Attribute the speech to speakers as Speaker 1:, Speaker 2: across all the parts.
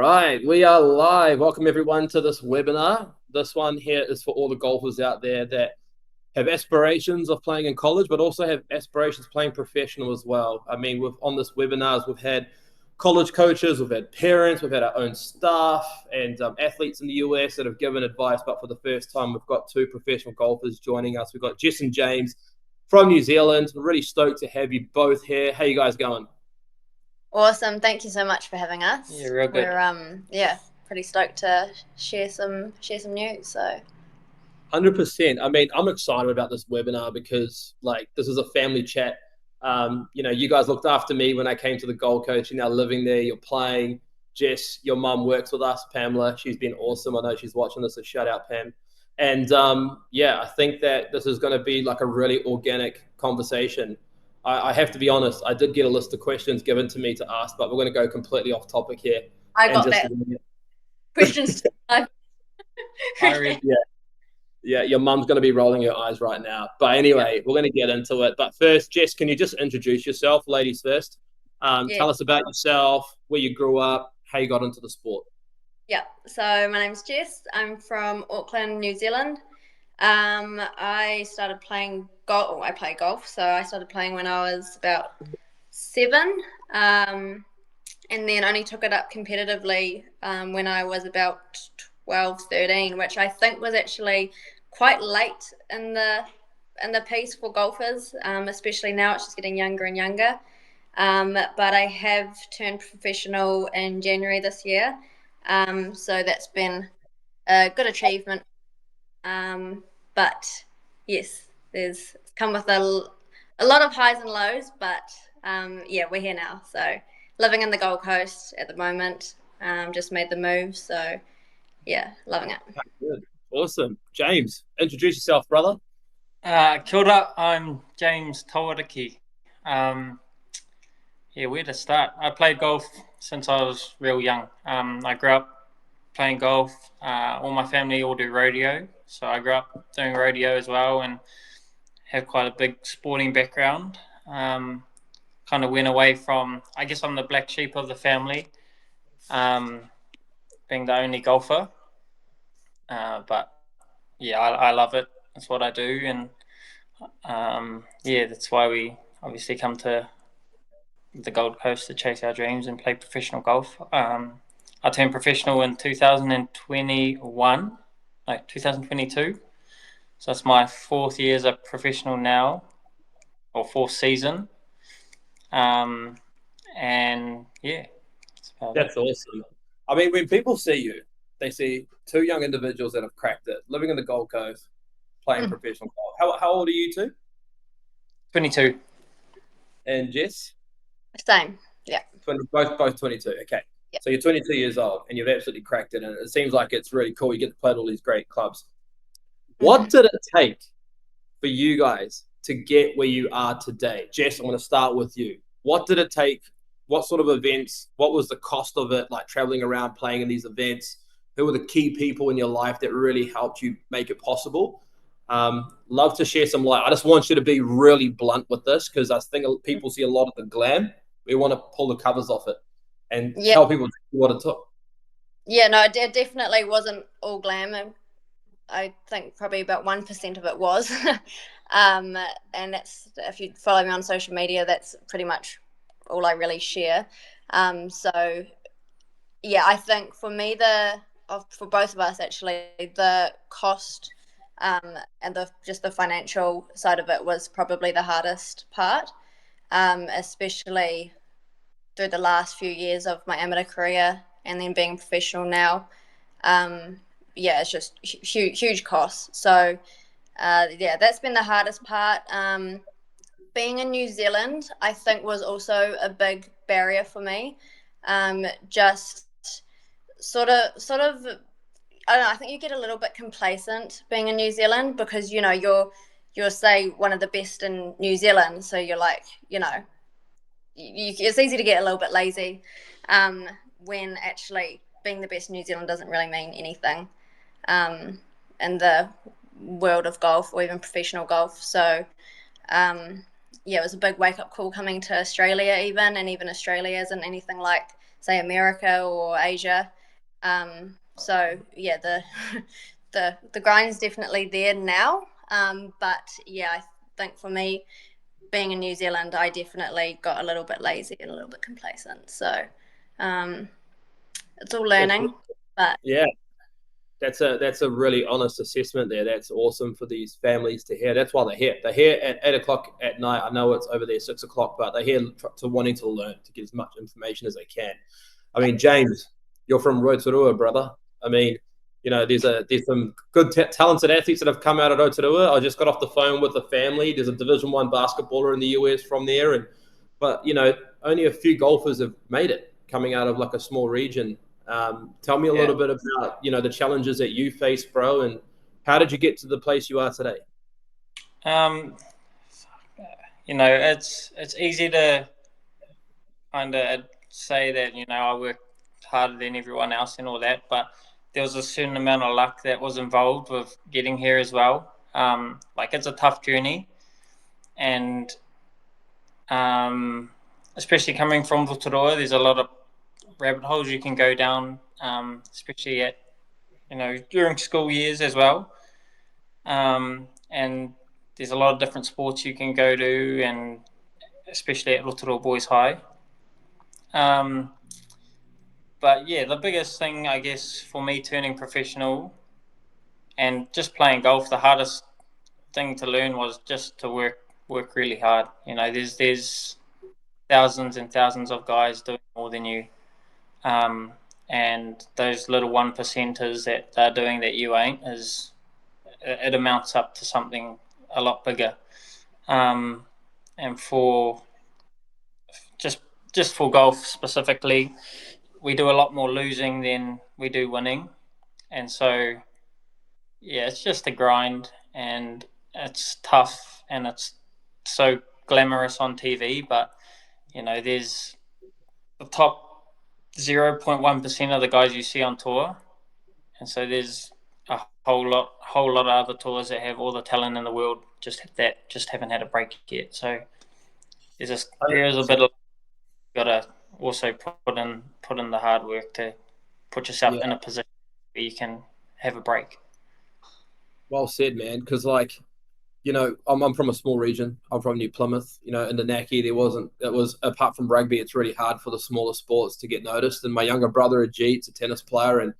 Speaker 1: right, we are live. Welcome everyone to this webinar. This one here is for all the golfers out there that have aspirations of playing in college, but also have aspirations playing professional as well. I mean, on this webinars, we've had college coaches, we've had parents, we've had our own staff and athletes in the US that have given advice. But for the first time, we've got two professional golfers joining us. We've got Jess and James from New Zealand. We're really stoked to have you both here. How you guys going?
Speaker 2: Awesome. Thank you so much for having us.
Speaker 3: Yeah, real good.
Speaker 2: We're pretty stoked to share some news. So
Speaker 1: 100%. I mean, I'm excited about this webinar because this is a family chat. You guys looked after me when I came to the Gold Coast. You're now living there, you're playing. Jess, your mum works with us, Pamela. She's been awesome. I know she's watching this, so shout out, Pam. And I think that this is going to be like a really organic conversation. I have to be honest, I did get a list of questions given to me to ask, but we're going to go completely off topic here.
Speaker 2: I got that. Questions.
Speaker 1: Yeah, your mum's going to be rolling her eyes right now. But anyway, we're going to get into it. But first, Jess, can you just introduce yourself, ladies first? Tell us about yourself, where you grew up, how you got into the sport.
Speaker 2: Yeah, so my name's Jess. I'm from Auckland, New Zealand. I started playing golf. I play golf, so I started playing when I was about 7, and then only took it up competitively when I was about 12, 13, which I think was actually quite late in the piece for golfers, especially now it's just getting younger and younger. But I have turned professional in January this year, so that's been a good achievement. But yes, it's come with a lot of highs and lows, but we're here now. So living in the Gold Coast at the moment, just made the move. So yeah, loving it.
Speaker 1: Good. Awesome. James, introduce yourself, brother.
Speaker 3: Kia ora, I'm James Tawariki. Where to start? I played golf since I was real young. I grew up playing golf. All my family all do rodeo, so I grew up doing rodeo as well and have quite a big sporting background. Kind of went away from, I guess I'm the black sheep of the family, being the only golfer. But yeah, I love it. That's what I do, and that's why we obviously come to the Gold Coast to chase our dreams and play professional golf. I turned professional in 2022. So it's my 4th year as a professional now, or 4th season. That's
Speaker 1: awesome. I mean, when people see you, they see two young individuals that have cracked it, living in the Gold Coast, playing professional golf. How old are you two?
Speaker 3: 22.
Speaker 1: And Jess?
Speaker 2: Same, yeah.
Speaker 1: Both 22, okay. Yep. So you're 22 years old and you've absolutely cracked it, and it seems like it's really cool. You get to play at all these great clubs. What did it take for you guys to get where you are today? Jess, I'm going to start with you. What did it take? What sort of events? What was the cost of it, like traveling around playing in these events? Who were the key people in your life that really helped you make it possible? Love to share some light. I just want you to be really blunt with this because I think people see a lot of the glam. We want to pull the covers off it and tell people what it took.
Speaker 2: Yeah, no, it definitely wasn't all glam. I think probably about 1% of it was. And that's, if you follow me on social media, that's pretty much all I really share. I think for me, for both of us actually, the cost and the financial side of it was probably the hardest part, especially through the last few years of my amateur career and then being professional now. It's just huge costs. So that's been the hardest part. Being in New Zealand, I think, was also a big barrier for me. Just sort of, I don't know, I think you get a little bit complacent being in New Zealand because, you're say one of the best in New Zealand. So you're like, it's easy to get a little bit lazy when actually being the best in New Zealand doesn't really mean anything in the world of golf or even professional golf. So it was a big wake-up call coming to Australia, and even Australia isn't anything like, say, America or Asia. So yeah, the grind's definitely there now. But yeah, I think for me, being in New Zealand, I definitely got a little bit lazy and a little bit complacent. So it's all learning. But
Speaker 1: yeah, that's a really honest assessment there. That's awesome for these families to hear. That's why they're here. They're here at 8 o'clock at night. I know it's over there 6 o'clock, but they're here to wanting to learn, to get as much information as they can. I mean, James, you're from Rotorua, brother. I mean, there's some good talented athletes that have come out of Rotorua. I just got off the phone with the family. There's a Division 1 basketballer in the US from there, but only a few golfers have made it coming out of like a small region. Tell me a little bit about the challenges that you faced, bro, and how did you get to the place you are today?
Speaker 3: It's easy to kind of say that I worked harder than everyone else and all that, but there was a certain amount of luck that was involved with getting here as well. Like, it's a tough journey, and especially coming from Rotorua, there's a lot of rabbit holes you can go down, especially at during school years as well. And there's a lot of different sports you can go to, and especially at Rotorua Boys High. But yeah, the biggest thing, I guess, for me turning professional and just playing golf, the hardest thing to learn was just to work really hard. There's thousands and thousands of guys doing more than you, and those little 1%ers that they're doing that you ain't, it amounts up to something a lot bigger. And for just for golf specifically, we do a lot more losing than we do winning, and so yeah, it's just a grind, and it's tough, and it's so glamorous on TV, but there's the top 0.1% of the guys you see on tour, and so there's a whole lot of other tours that have all the talent in the world, just haven't had a break yet. So there's a bit of, you gotta also put in the hard work to put yourself in a position where you can have a break.
Speaker 1: Well said, man. Because I'm from a small region. I'm from New Plymouth. In the Naki, it was apart from rugby, it's really hard for the smaller sports to get noticed. And my younger brother, Ajit's a tennis player, and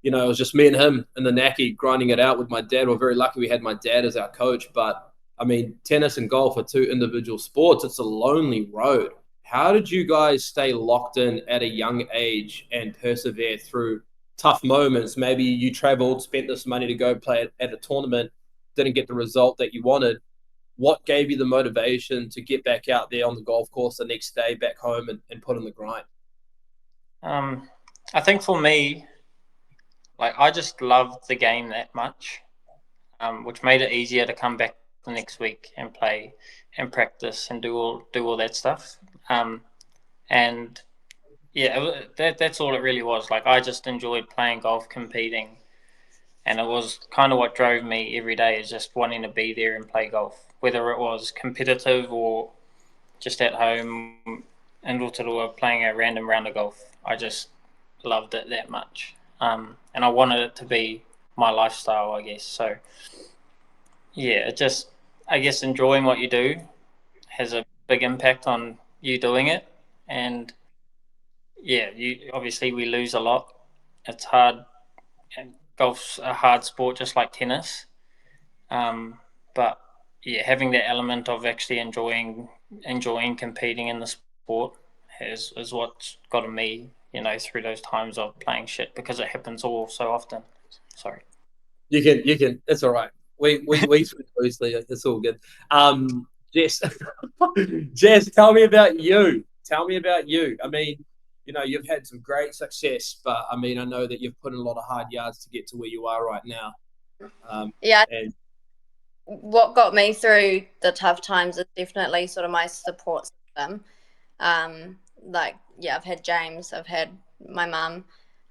Speaker 1: it was just me and him in the Naki grinding it out with my dad. We're very lucky we had my dad as our coach. But I mean, tennis and golf are two individual sports. It's a lonely road. How did you guys stay locked in at a young age and persevere through tough moments? Maybe you traveled, spent this money to go play at a tournament, didn't get the result that you wanted. What gave you the motivation to get back out there on the golf course the next day back home and put in the grind?
Speaker 3: I think for me, I just loved the game that much, which made it easier to come back the next week and play and practice and do all that stuff. And yeah, that's all it really was. I just enjoyed playing golf, competing, and it was kind of what drove me every day, is just wanting to be there and play golf, whether it was competitive or just at home in Rotorua playing a random round of golf. I just loved it that much, and I wanted it to be my lifestyle, I guess. So yeah, I guess enjoying what you do has a big impact on you doing it. And yeah, obviously we lose a lot. It's hard, and golf's a hard sport, just like tennis. But yeah, having that element of actually enjoying competing in the sport is what's gotten me, through those times of playing shit, because it happens all so often. Sorry.
Speaker 1: You can. It's all right. We switch loosely. It's all good. Jess, Jess, tell me about you. Tell me about you. I mean, you've had some great success, but I mean, I know that you've put in a lot of hard yards to get to where you are right now.
Speaker 2: Yeah.
Speaker 1: And
Speaker 2: what got me through the tough times is definitely sort of my support system. I've had James, I've had my mum,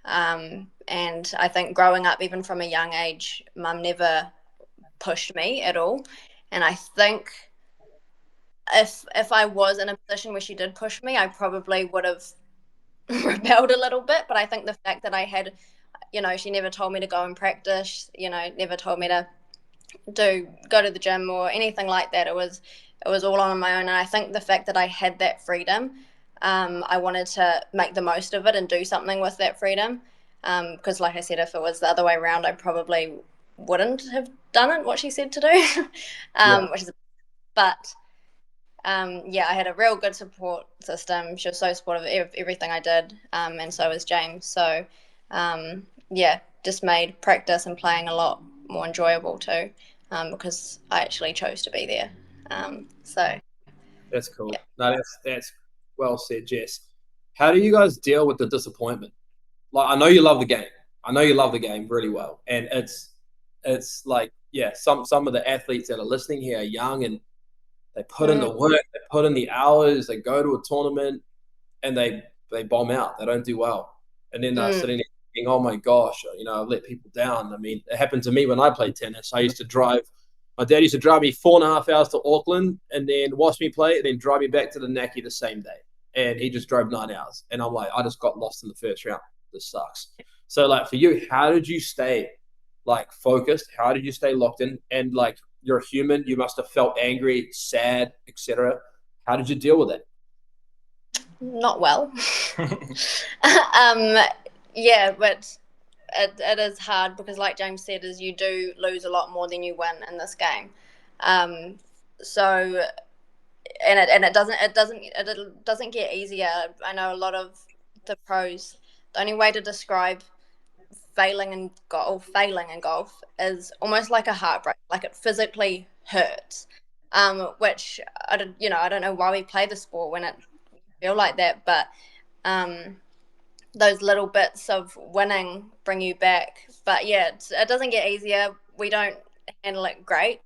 Speaker 2: and I think growing up, even from a young age, mum never pushed me at all. And I think if I was in a position where she did push me, I probably would have rebelled a little bit. But I think the fact that I had, she never told me to go and practice, never told me to go to the gym or anything like that. It was all on my own. And I think the fact that I had that freedom, I wanted to make the most of it and do something with that freedom. Because like I said, if it was the other way around, I probably wouldn't have done it, what she said to do. But yeah, I had a real good support system. She was so supportive of everything I did, and so was James. So yeah, just made practice and playing a lot more enjoyable too, because I actually chose to be there. So
Speaker 1: That's cool.
Speaker 2: yeah.
Speaker 1: No, that's well said, Jess. How do you guys deal with the disappointment? Like, I know you love the game. I know you love the game really well, and it's like, yeah, some of the athletes that are listening here are young and they put in the work, they put in the hours, they go to a tournament, and they bomb out. They don't do well, and then they're sitting there thinking, "Oh my gosh, I've let people down." I mean, it happened to me when I played tennis. I used to drive. My dad used to drive me 4.5 hours to Auckland, and then watch me play, and then drive me back to the Naki the same day. And he just drove 9 hours, and I'm like, I just got lost in the first round. This sucks. So, like, for you, how did you stay like focused? How did you stay locked in? And like, you're a human. You must have felt angry, sad, etc. How did you deal with it?
Speaker 2: Not well. Yeah, but it is hard because, like James said, is you do lose a lot more than you win in this game. So, and it doesn't get easier. I know a lot of the pros. The only way to describe failing in golf is almost like a heartbreak. Like, it physically hurts. Which I don't know why we play the sport when it feel like that, but those little bits of winning bring you back. But yeah, it doesn't get easier. We don't handle it great.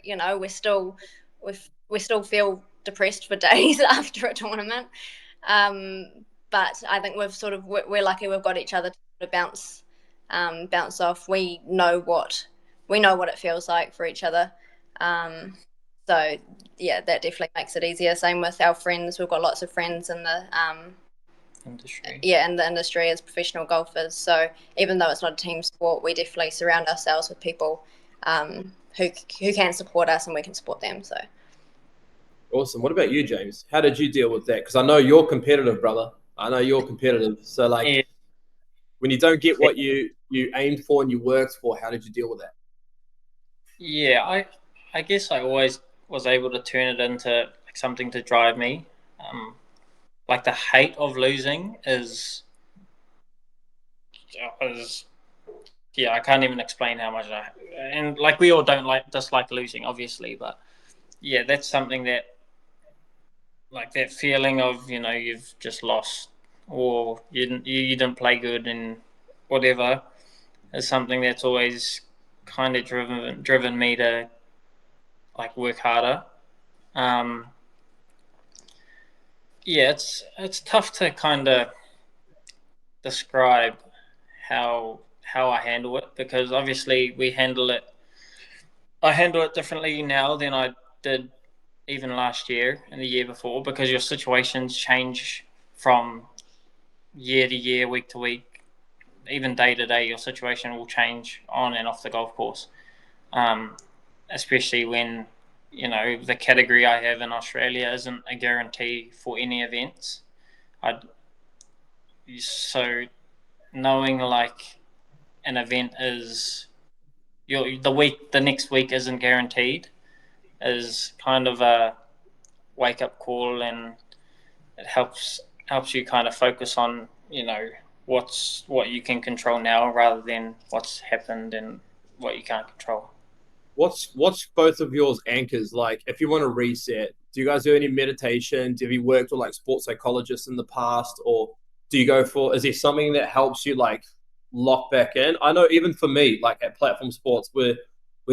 Speaker 2: We still feel depressed for days after a tournament. But I think we're lucky we've got each other to bounce off. We know what it feels like for each other. So yeah, that definitely makes it easier. Same with our friends. We've got lots of friends in the
Speaker 3: industry.
Speaker 2: Yeah, in the industry as professional golfers. So even though it's not a team sport, we definitely surround ourselves with people who can support us and we can support them. So
Speaker 1: awesome. What about you, James? How did you deal with that? Because I know you're competitive, brother. I know you're competitive. So like,
Speaker 3: Yeah.
Speaker 1: when you don't get what you aimed for and you worked for, how did you deal with that?
Speaker 3: Yeah, I guess I always was able to turn it into like something to drive me. Like, the hate of losing is yeah, I can't even explain how much and like, we all don't dislike losing, obviously, but yeah, that's something that, like, that feeling of, you've just lost, or you didn't play good and whatever, is something that's always kind of driven me to like work harder. Um, yeah, it's tough to kind of describe how I handle it, because obviously I handle it differently now than I did even last year and the year before, because your situations change from year to year, week to week, even day to day. Your situation will change on and off the golf course, especially when the category I have in Australia isn't a guarantee for any events. So knowing like an event is the next week isn't guaranteed is kind of a wake up call, and it helps you kind of focus on what you can control now, rather than what's happened and what you can't control.
Speaker 1: What's both of yours anchors? Like, if you want to reset, do you guys do any meditation? Have you worked with like sports psychologists in the past, or do you go for? Is there something that helps you like lock back in? I know even for me, like at Platform Sports, we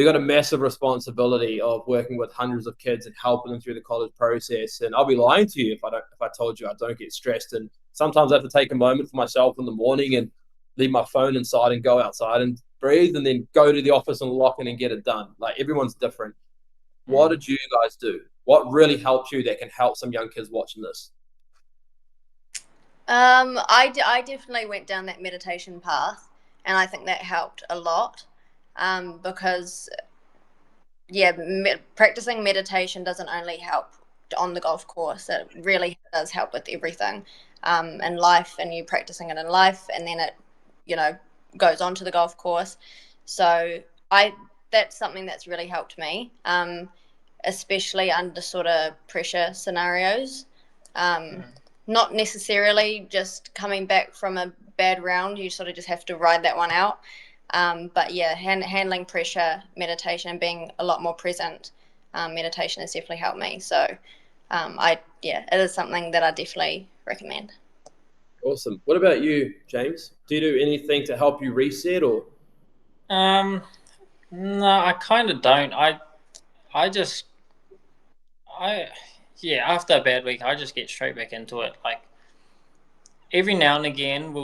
Speaker 1: got a massive responsibility of working with hundreds of kids and helping them through the college process. And I'll be lying to you if I told you I don't get stressed. And sometimes I have to take a moment for myself in the morning and leave my phone inside and go outside and breathe, and then go to the office and lock in and get it done. Like, everyone's different. What did you guys do? What really helped you that can help some young kids watching this?
Speaker 2: I definitely went down that meditation path, and I think that helped a lot, because yeah, practicing meditation doesn't only help on the golf course; it really does help with everything, in life, and you practicing it in life, and then it, you know, goes on to the golf course. So I that's something that's really helped me, especially under sort of pressure scenarios. Um, Not necessarily just coming back from a bad round. You sort of just have to ride that one out. But yeah, handling pressure, meditation, and being a lot more present, meditation has definitely helped me. So, it is something that I definitely recommend.
Speaker 1: Awesome. What about you, James? Do you do anything to help you reset, or?
Speaker 3: No, I kind of don't. I just I yeah, after a bad week, I just get straight back into it. Like every now and again,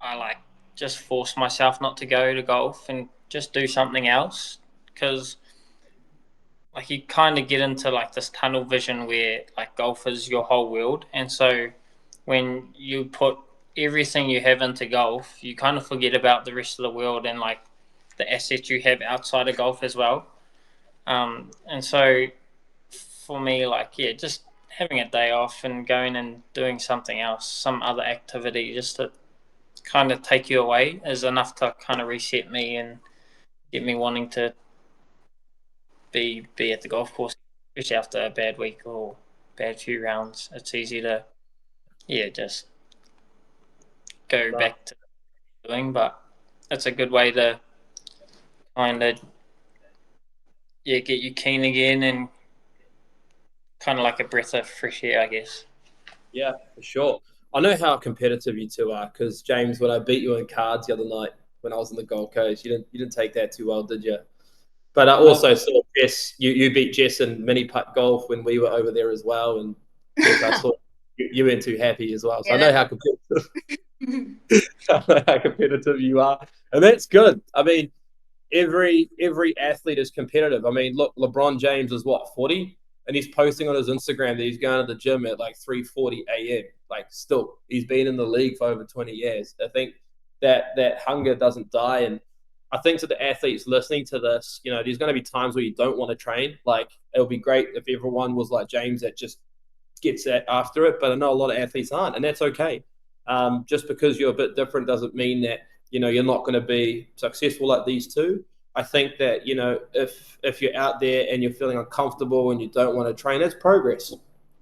Speaker 3: I like just force myself not to go to golf and just do something else because like you kind of get into like this tunnel vision where like golf is your whole world, and so when you put everything you have into golf, you kind of forget about the rest of the world and like the assets you have outside of golf as well. And so for me, like yeah, just having a day off and going and doing something else, some other activity, just to kind of take you away, is enough to kind of reset me and get me wanting to be at the golf course, especially after a bad week or bad few rounds. It's easy to just go
Speaker 1: No.
Speaker 3: back to doing, but it's a good way to kind of get you keen again and kind of like a breath of fresh air, I guess.
Speaker 1: Yeah, for sure. I know how competitive you two are because James, when I beat you in cards the other night when I was on the Gold Coast, you didn't take that too well, did you? But I
Speaker 3: Nope.
Speaker 1: also saw Jess. You beat Jess in mini putt golf when we were over there as well, and Jess, I saw you weren't too happy as well. So I know how competitive I know how competitive you are, and that's good. I mean, every athlete is competitive. I mean, look, LeBron James is what 40, and he's posting on his Instagram that he's going to the gym at like 3:40 a.m. Like, still, he's been in the league for over 20 years. I think that hunger doesn't die, and I think to the athletes listening to this, there's going to be times where you don't want to train. Like, it would be great if everyone was like James that just gets after it, but I know a lot of athletes aren't, and that's okay. Just because you're a bit different doesn't mean that you're not going to be successful like these two. I think that if you're out there and you're feeling uncomfortable and you don't want to train, that's progress.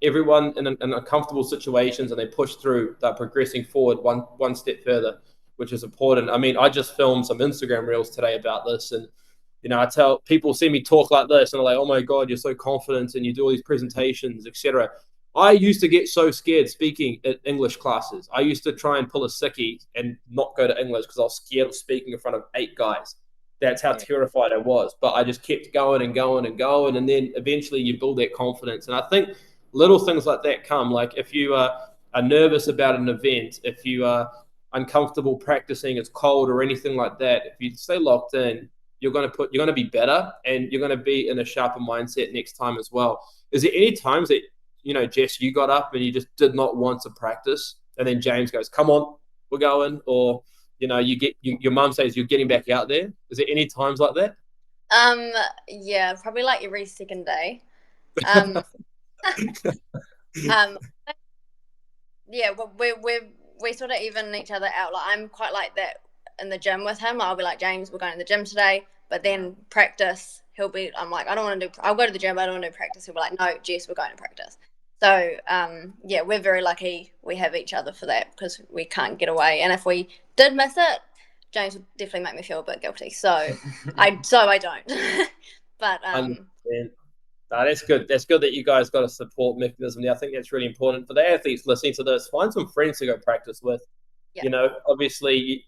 Speaker 1: Everyone in uncomfortable situations and they push through, they're progressing forward one step further, which is important. I mean, I just filmed some Instagram reels today about this, and I tell people see me talk like this and they're like, "Oh my god, you're so confident and you do all these presentations, etc." I used to get so scared speaking at English classes. I used to try and pull a sickie and not go to English because I was scared of speaking in front of 8 guys. That's how terrified I was. But I just kept going and going and going. And then eventually you build that confidence. And I think little things like that come. Like if you are nervous about an event, if you are uncomfortable practicing, it's cold or anything like that, if you stay locked in, you're going to be better and you're going to be in a sharper mindset next time as well. Is there any times that Jess, you got up and you just did not want to practice, and then James goes, "Come on, we're going," or your mum says you're getting back out there? Is there any times like that?
Speaker 2: Yeah, probably like every second day. Um, um, yeah, we sort of even each other out. Like I'm quite like that in the gym with him. I'll be like, James, we're going to the gym today, but then practice, I'm like, I don't want to do. I'll go to the gym, but I don't want to do practice. He'll be like, no, Jess, we're going to practice. So yeah, we're very lucky we have each other for that because we can't get away. And if we did miss it, James would definitely make me feel a bit guilty. So I don't. But
Speaker 1: No, that's good. That's good that you guys got a support mechanism there. I think that's really important for the athletes listening to this. Find some friends to go practice with. Yeah. Obviously,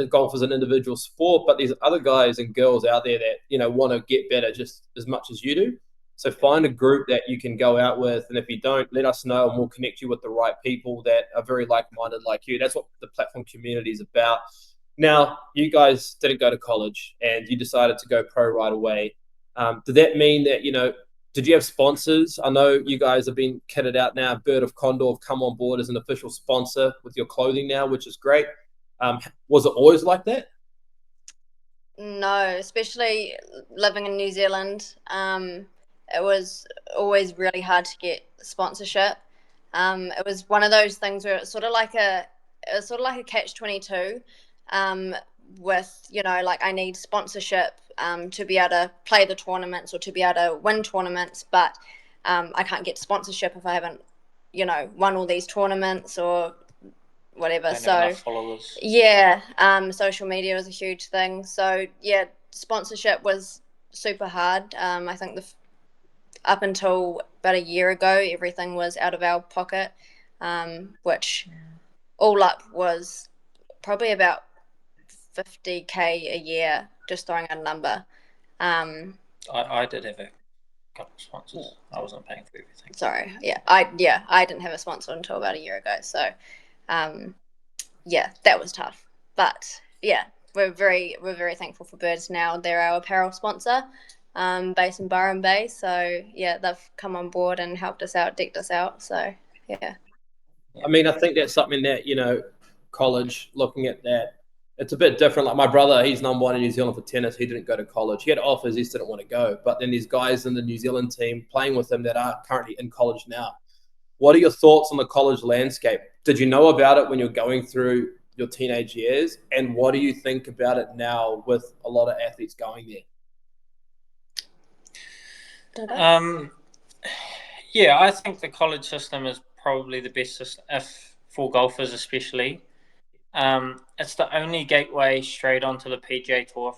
Speaker 1: golf is an individual sport, but there's other guys and girls out there that, want to get better just as much as you do. So find a group that you can go out with. And if you don't, let us know and we'll connect you with the right people that are very like-minded like you. That's what the platform community is about. Now, you guys didn't go to college and you decided to go pro right away. Did that mean that, did you have sponsors? I know you guys have been kitted out now. Bird of Condor have come on board as an official sponsor with your clothing now, which is great. Was it always like that?
Speaker 2: No, especially living in New Zealand. It was always really hard to get sponsorship. It was one of those things where it was sort of like a catch-22, with, like, I need sponsorship to be able to play the tournaments or to be able to win tournaments, but I can't get sponsorship if I haven't, won all these tournaments or whatever. So yeah, social media was a huge thing. So yeah, sponsorship was super hard. I think up until about a year ago, everything was out of our pocket, which all up was probably about 50K a year, just throwing out a number.
Speaker 3: I did have a couple of sponsors. I wasn't paying for everything.
Speaker 2: Sorry, I didn't have a sponsor until about a year ago. So, yeah, that was tough. But yeah, we're very thankful for Birds now. They're our apparel sponsor, based in Byron Bay. So yeah, they've come on board and helped us out, decked us out. So yeah.
Speaker 1: I mean, I think that's something that, college, looking at that, it's a bit different. Like my brother, he's number one in New Zealand for tennis. He didn't go to college. He had offers, he just didn't want to go. But then there's guys in the New Zealand team playing with him that are currently in college now. What are your thoughts on the college landscape? Did you know about it when you're going through your teenage years? And what do you think about it now with a lot of athletes going
Speaker 3: there? Yeah, I think the college system is probably the best system, for golfers especially. It's the only gateway straight onto the PGA Tour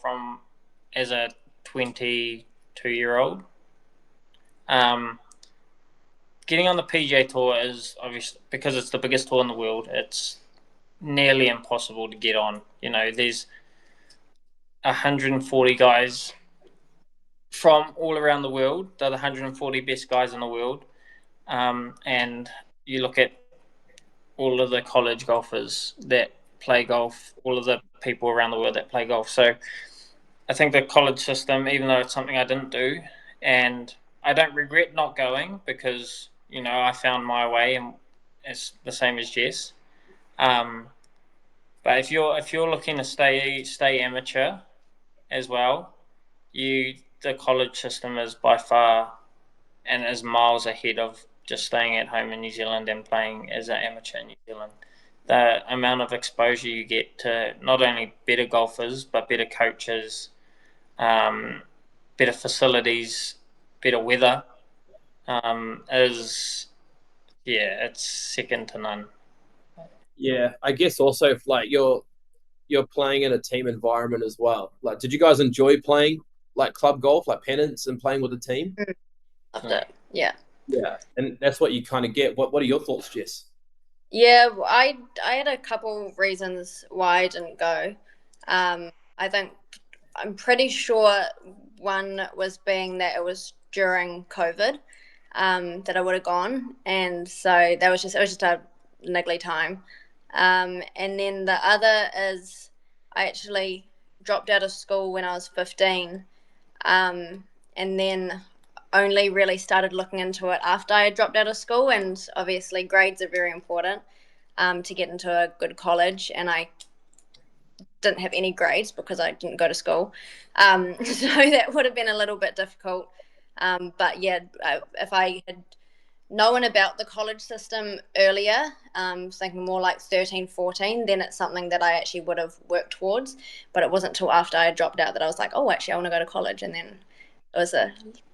Speaker 3: as a 22-year-old. Getting on the PGA Tour is obviously, because it's the biggest tour in the world, it's nearly impossible to get on. There's 140 guys from all around the world. They're the 140 best guys in the world. And you look at all of the college golfers that play golf, all of the people around the world that play golf. So I think the college system, even though it's something I didn't do, and I don't regret not going because, I found my way, and it's the same as Jess. But if you're looking to stay amateur as well, the college system is by far and is miles ahead of just staying at home in New Zealand and playing as an amateur in New Zealand. The amount of exposure you get to not only better golfers, but better coaches, better facilities, better weather, it's second to none.
Speaker 1: Yeah, I guess also if like you're playing in a team environment as well. Like, did you guys enjoy playing like club golf, like pennants, and playing with a team?
Speaker 2: Loved it. Yeah.
Speaker 1: Yeah, and that's what you kind of get. What are your thoughts, Jess?
Speaker 2: Yeah, I had a couple reasons why I didn't go. I think I'm pretty sure one was being that it was during COVID, that I would have gone, and so it was just a niggly time. And then the other is I actually dropped out of school when I was 15, and then only really started looking into it after I had dropped out of school. And obviously grades are very important to get into a good college, and I didn't have any grades because I didn't go to school, so that would have been a little bit difficult. But yeah, if I had known about the college system earlier, thinking more like 13, 14, then it's something that I actually would have worked towards. But it wasn't until after I had dropped out that I was like, oh, actually I want to go to college, and then it was a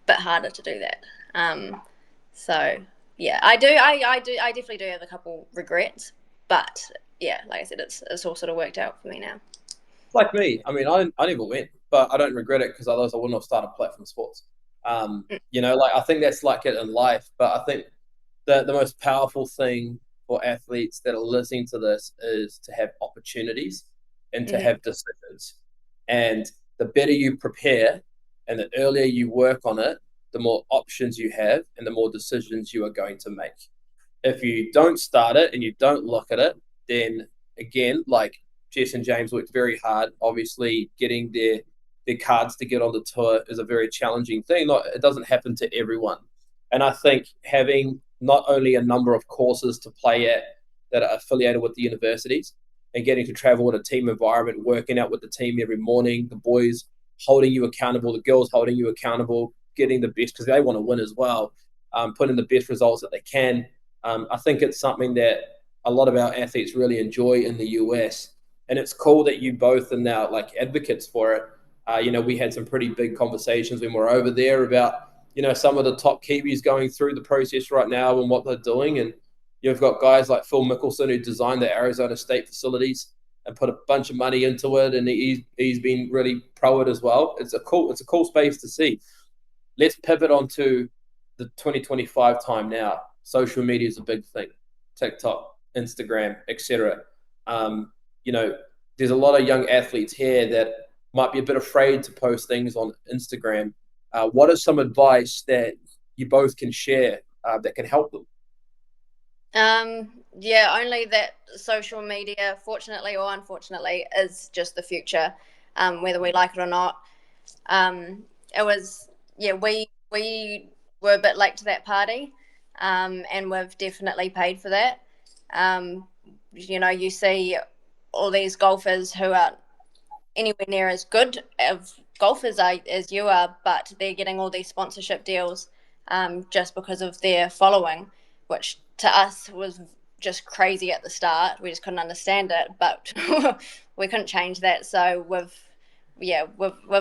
Speaker 2: bit harder to do that. So yeah, I definitely do have a couple regrets, but yeah, like I said, it's all sort of worked out for me now.
Speaker 1: Like me, I mean, I never went, but I don't regret it because otherwise I wouldn't have started platform sports. Like I think that's like it in life, but I think the most powerful thing for athletes that are listening to this is to have opportunities and to have decisions. And the better you prepare and the earlier you work on it, the more options you have and the more decisions you are going to make. If you don't start it and you don't look at it, then again, like Jess and James worked very hard, obviously getting their their cards to get on the tour is a very challenging thing. It doesn't happen to everyone. And I think having not only a number of courses to play at that are affiliated with the universities and getting to travel in a team environment, working out with the team every morning, the boys holding you accountable, the girls holding you accountable, getting the best because they want to win as well, putting the best results that they can. I think it's something that a lot of our athletes really enjoy in the US. And it's cool that you both are now like advocates for it. We had some pretty big conversations when we were over there about, some of the top Kiwis going through the process right now and what they're doing. And you've got guys like Phil Mickelson who designed the Arizona State facilities and put a bunch of money into it, and he's been really pro it as well. It's a cool space to see. Let's pivot onto the 2025 time now. Social media is a big thing. TikTok, Instagram, etc. There's a lot of young athletes here that might be a bit afraid to post things on Instagram. What is some advice that you both can share that can help them?
Speaker 2: Only that social media, fortunately or unfortunately, is just the future, whether we like it or not. We were a bit late to that party, and we've definitely paid for that. You see all these golfers who are anywhere near as good of golfers as you are, but they're getting all these sponsorship deals just because of their following, which to us was just crazy at the start. We just couldn't understand it, but we couldn't change that. So we've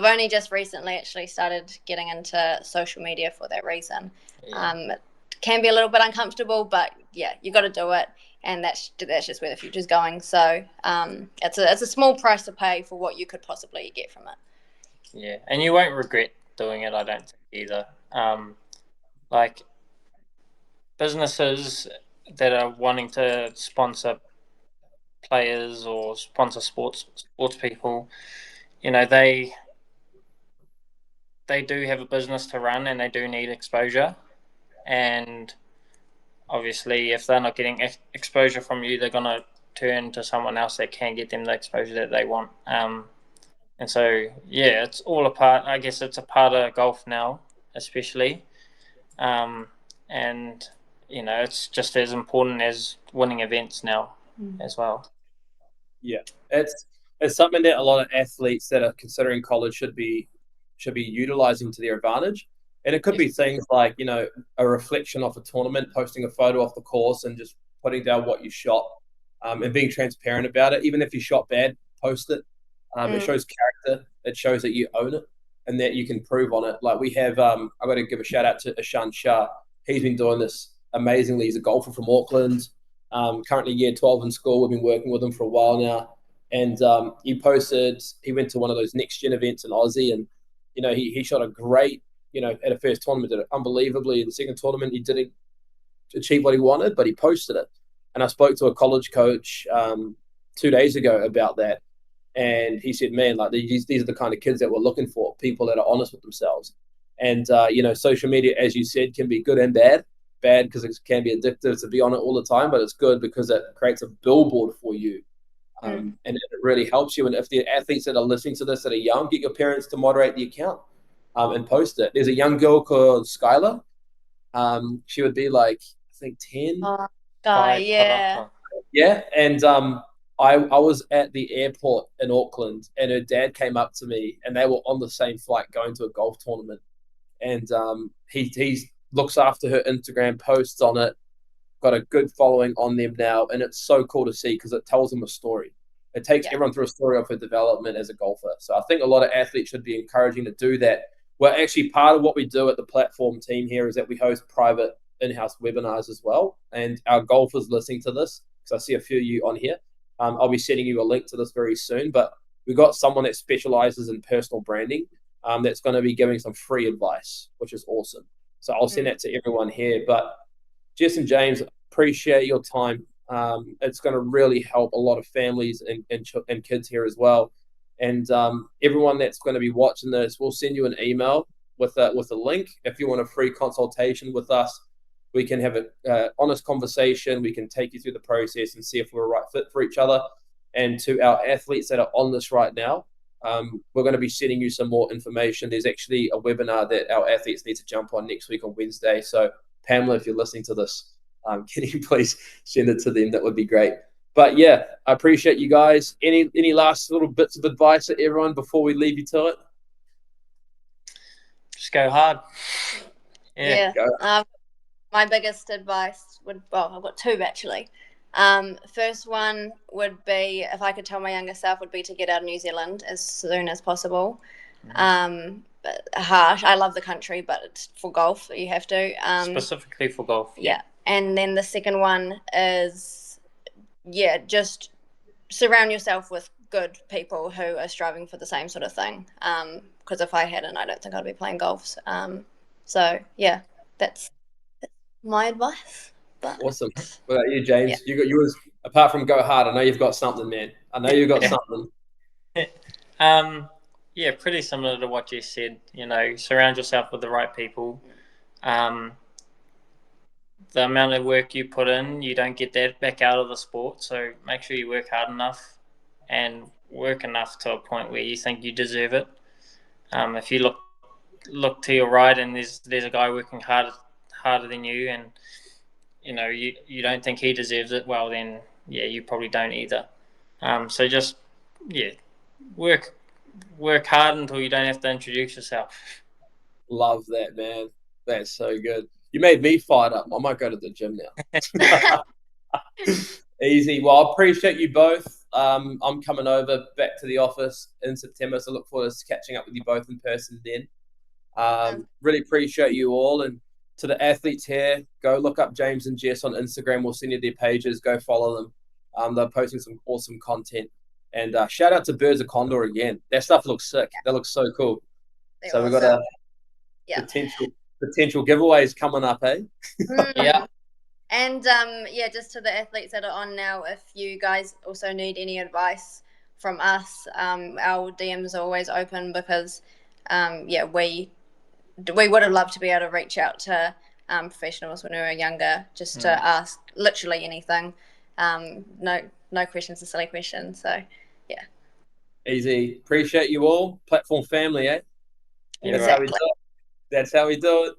Speaker 2: only just recently actually started getting into social media for that reason. It can be a little bit uncomfortable, but you got to do it, and that's just where the future's going. So it's a small price to pay for what you could possibly get from it.
Speaker 3: Yeah, and you won't regret doing it, I don't think, either. Like businesses that are wanting to sponsor players or sponsor sports people, they do have a business to run and they do need exposure. And obviously, if they're not getting exposure from you, they're going to turn to someone else that can get them the exposure that they want. And so, it's all a part. I guess it's a part of golf now, especially. And, it's just as important as winning events now as well.
Speaker 1: Yeah, it's something that a lot of athletes that are considering college should be utilizing to their advantage. And it could be things like, a reflection off a tournament, posting a photo off the course and just putting down what you shot, and being transparent about it. Even if you shot bad, post it. It shows character. It shows that you own it and that you can prove on it. Like we have, I've got to give a shout out to Ishan Shah. He's been doing this amazingly. He's a golfer from Auckland, currently year 12 in school. We've been working with him for a while now. And he went to one of those next gen events in Aussie, and, he shot a great, at a first tournament, did it unbelievably. In the second tournament, he didn't achieve what he wanted, but he posted it. And I spoke to a college coach 2 days ago about that. And he said, man, like these are the kind of kids that we're looking for, people that are honest with themselves. And, social media, as you said, can be good and bad. Bad because it can be addictive to be on it all the time, but it's good because it creates a billboard for you. And it really helps you. And if the athletes that are listening to this that are young, get your parents to moderate the account and post it. There's a young girl called Skylar. She would be like, I think 10. Yeah. And I was at the airport in Auckland, and her dad came up to me, and they were on the same flight going to a golf tournament. And he looks after her Instagram, posts on it, got a good following on them now, and it's so cool to see because it tells them a story. It takes everyone through a story of her development as a golfer. So I think a lot of athletes should be encouraging to do that. Well, actually, part of what we do at the platform team here is that we host private in-house webinars as well. And our golfers listening to this, because I see a few of you on here, I'll be sending you a link to this very soon. But we've got someone that specializes in personal branding that's going to be giving some free advice, which is awesome. So I'll send that to everyone here. But Jess and James, appreciate your time. It's going to really help a lot of families and kids here as well. And everyone that's going to be watching this, we'll send you an email with a link. If you want a free consultation with us, we can have an honest conversation. We can take you through the process and see if we're a right fit for each other. And to our athletes that are on this right now, We're going to be sending you some more information. There's actually a webinar that our athletes need to jump on next week on Wednesday. So Pamela, if you're listening to this, can you please send it to them? That would be great. But yeah, I appreciate you guys. Any last little bits of advice to everyone before we leave you to it?
Speaker 3: Just go hard.
Speaker 2: Yeah. My biggest advice I've got two actually. First one would be, if I could tell my younger self, would be to get out of New Zealand as soon as possible. Harsh. I love the country, but it's for golf you have to.
Speaker 3: Specifically for golf.
Speaker 2: Yeah. And then the second one is, just surround yourself with good people who are striving for the same sort of thing. Because if I hadn't, I don't think I'd be playing golf. So yeah, that's my advice. But
Speaker 1: awesome. What about you, James? You got yours. Apart from go hard, I know you've got something, man. I know you've got something.
Speaker 3: Yeah, pretty similar to what you said. Surround yourself with the right people. The amount of work you put in, you don't get that back out of the sport. So make sure you work hard enough and work enough to a point where you think you deserve it. If you look to your right and there's a guy working harder than you, and you don't think he deserves it, well then you probably don't either. So just work hard until you don't have to introduce yourself.
Speaker 1: Love that, man. That's so good. You made me fired up. I might go to the gym now. Easy. Well, I appreciate you both. I'm coming over back to the office in September, so look forward to catching up with you both in person then. Really appreciate you all. And to the athletes here, go look up James and Jess on Instagram. We'll send you their pages. Go follow them. They're posting some awesome content. And shout out to Birds of Condor again. That stuff looks sick. That looks so cool. So we've got a potential giveaways coming up, eh?
Speaker 3: Yeah.
Speaker 2: And just to the athletes that are on now, if you guys also need any advice from us, our DMs are always open because we would have loved to be able to reach out to professionals when we were younger, just to ask literally anything. No questions are silly questions. So yeah.
Speaker 1: Easy. Appreciate you all. Platform family, eh?
Speaker 2: Exactly.
Speaker 1: That's how we do it.